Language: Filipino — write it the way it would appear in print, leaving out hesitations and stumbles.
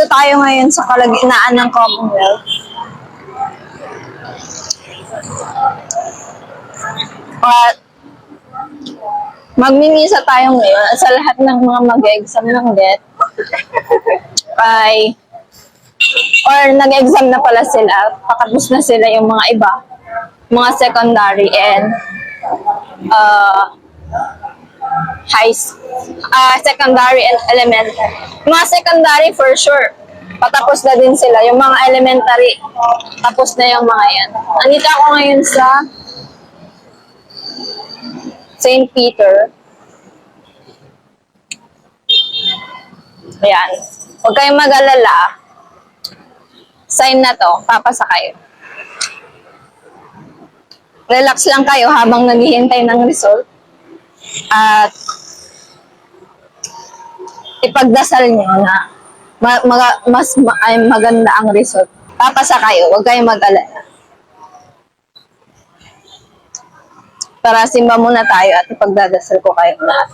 tayo ngayon sa kalagitnaan ng Commonwealth. At magmimisa tayo ngayon sa lahat ng mga mag-exam ng GET ay or nag-exam na pala sila, patapos na sila yung mga iba, mga secondary and secondary and elementary. Mga secondary for sure, patapos na din sila. Yung mga elementary, tapos na yung mga yan. Andito ako ngayon sa St. Peter. Ayan. Huwag kayong mag-alala. Sign na to, papasa kayo. Relax lang kayo habang naghihintay ng result. At ipagdasal nyo na mas maganda ang result. Papasa kayo, huwag kayong mag-alala. Tara, simba muna tayo at ipagdadasal ko kayo lahat.